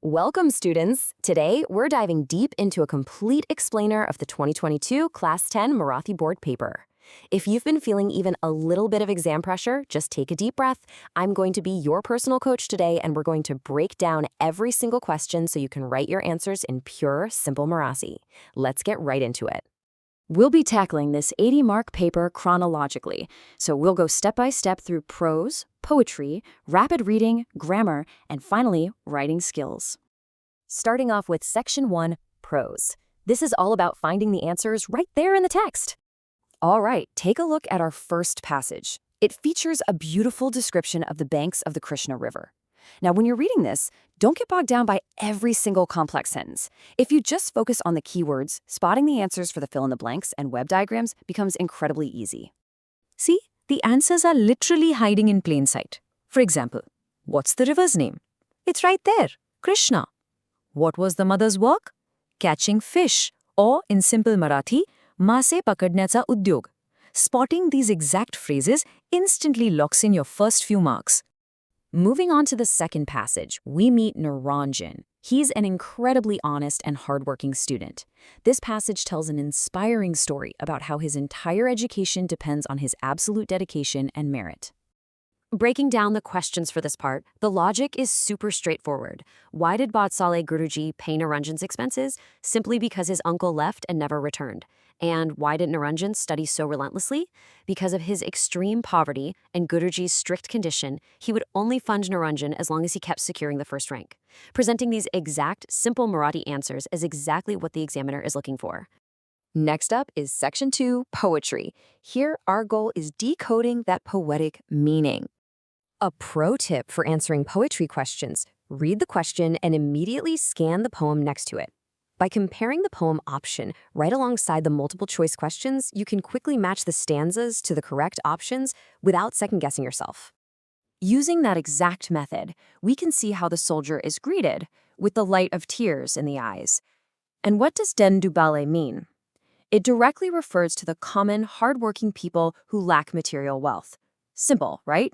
Welcome, students! Today, we're diving deep into a complete explainer of the 2022 Class 10 Marathi board paper. If you've been feeling even a little bit of exam pressure, just take a deep breath. I'm going to be your personal coach today, and we're going to break down every single question so you can write your answers in pure, simple Marathi. Let's get right into it. We'll be tackling this 80-mark paper chronologically, so we'll go step by step through prose, poetry, rapid reading, grammar, and finally, writing skills. Starting off with Section 1, Prose. This is all about finding the answers right there in the text. All right, take a look at our first passage. It features a beautiful description of the banks of the Krishna River. Now, when you're reading this, don't get bogged down by every single complex sentence. If you just focus on the keywords, spotting the answers for the fill-in-the-blanks and web diagrams becomes incredibly easy. See, the answers are literally hiding in plain sight. For example, what's the river's name? It's right there, Krishna. What was the mother's work? Catching fish, or in simple Marathi, मासे पकडण्याचा उद्योग. Spotting these exact phrases instantly locks in your first few marks. Moving on to the second passage, we meet Niranjan. He's an incredibly honest and hardworking student. This passage tells an inspiring story about how his entire education depends on his absolute dedication and merit. Breaking down the questions for this part, the logic is super straightforward. Why did Batsale Guruji pay Niranjan's expenses? Simply because his uncle left and never returned. And why did Niranjan study so relentlessly? Because of his extreme poverty and Guruji's strict condition, he would only fund Niranjan as long as he kept securing the first rank. Presenting these exact, simple Marathi answers is exactly what the examiner is looking for. Next up is Section 2, Poetry. Here, our goal is decoding that poetic meaning. A pro tip for answering poetry questions: read the question and immediately scan the poem next to it. By comparing the poem option right alongside the multiple choice questions, you can quickly match the stanzas to the correct options without second-guessing yourself. Using that exact method, we can see how the soldier is greeted with the light of tears in the eyes. And what does Den Dubale mean? It directly refers to the common, hardworking people who lack material wealth. Simple, right?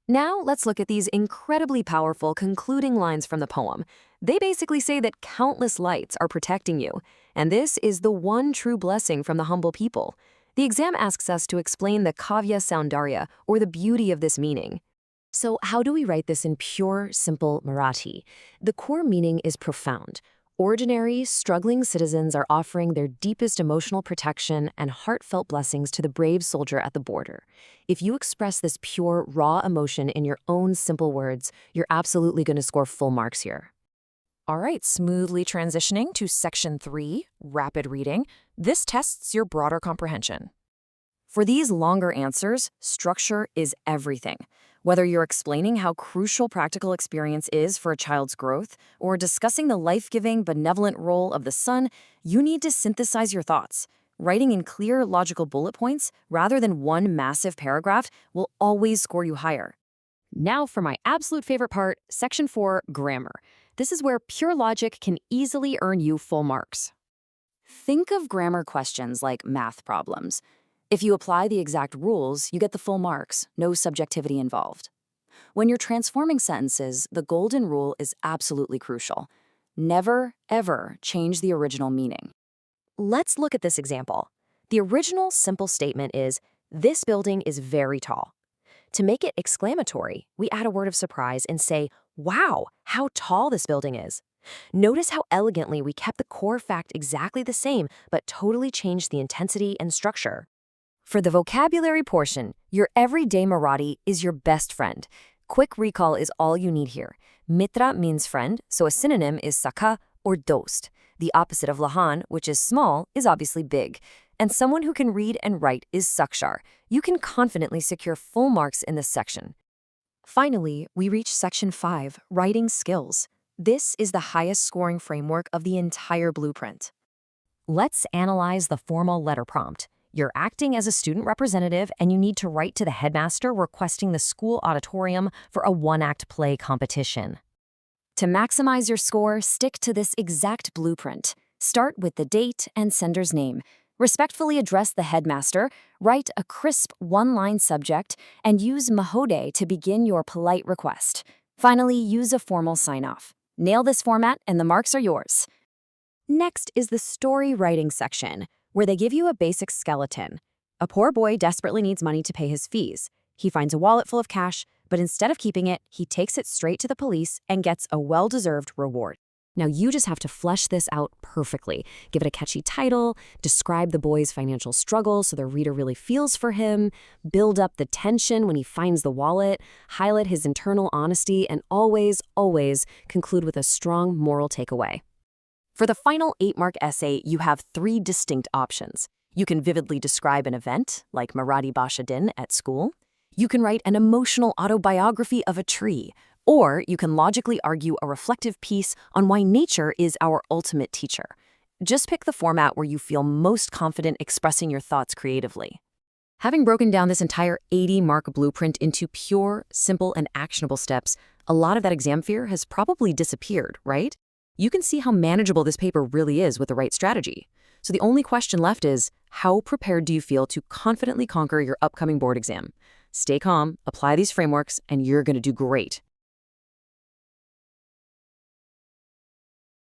Now, let's look at these incredibly powerful concluding lines from the poem. They basically say that countless lights are protecting you, and this is the one true blessing from the humble people. The exam asks us to explain the kavya soundarya, or the beauty of this meaning. So how do we write this in pure, simple Marathi? The core meaning is profound. Ordinary, struggling citizens are offering their deepest emotional protection and heartfelt blessings to the brave soldier at the border. If you express this pure, raw emotion in your own simple words, you're absolutely going to score full marks here. All right, smoothly transitioning to Section 3, Rapid Reading. This tests your broader comprehension. For these longer answers, structure is everything. Whether you're explaining how crucial practical experience is for a child's growth or discussing the life-giving, benevolent role of the sun, you need to synthesize your thoughts. Writing in clear, logical bullet points rather than one massive paragraph will always score you higher. Now for my absolute favorite part, Section 4, Grammar. This is where pure logic can easily earn you full marks. Think of grammar questions like math problems. If you apply the exact rules, you get the full marks, no subjectivity involved. When you're transforming sentences, the golden rule is absolutely crucial. Never, ever change the original meaning. Let's look at this example. The original simple statement is, "This building is very tall." To make it exclamatory, we add a word of surprise and say, "Wow, how tall this building is." Notice how elegantly we kept the core fact exactly the same, but totally changed the intensity and structure. For the vocabulary portion, your everyday Marathi is your best friend. Quick recall is all you need here. Mitra means friend, so a synonym is sakha or dost. The opposite of lahan, which is small, is obviously big. And someone who can read and write is sakshar. You can confidently secure full marks in this section. Finally, we reach Section 5, Writing Skills. This is the highest scoring framework of the entire blueprint. Let's analyze the formal letter prompt. You're acting as a student representative and you need to write to the headmaster requesting the school auditorium for a one-act play competition. To maximize your score, stick to this exact blueprint. Start with the date and sender's name. Respectfully address the headmaster, write a crisp one-line subject, and use Mahode to begin your polite request. Finally, use a formal sign-off. Nail this format and the marks are yours. Next is the story writing section, where they give you a basic skeleton. A poor boy desperately needs money to pay his fees. He finds a wallet full of cash, but instead of keeping it, he takes it straight to the police and gets a well-deserved reward. Now you just have to flesh this out perfectly. Give it a catchy title, describe the boy's financial struggle so the reader really feels for him, build up the tension when he finds the wallet, highlight his internal honesty, and always, always conclude with a strong moral takeaway. For the final 8-mark essay, you have 3 distinct options. You can vividly describe an event, like Marathi Bhasha Din at school. You can write an emotional autobiography of a tree, or you can logically argue a reflective piece on why nature is our ultimate teacher. Just pick the format where you feel most confident expressing your thoughts creatively. Having broken down this entire 80-mark blueprint into pure, simple, and actionable steps, a lot of that exam fear has probably disappeared, right? You can see how manageable this paper really is with the right strategy. So the only question left is, how prepared do you feel to confidently conquer your upcoming board exam? Stay calm, apply these frameworks, and you're going to do great.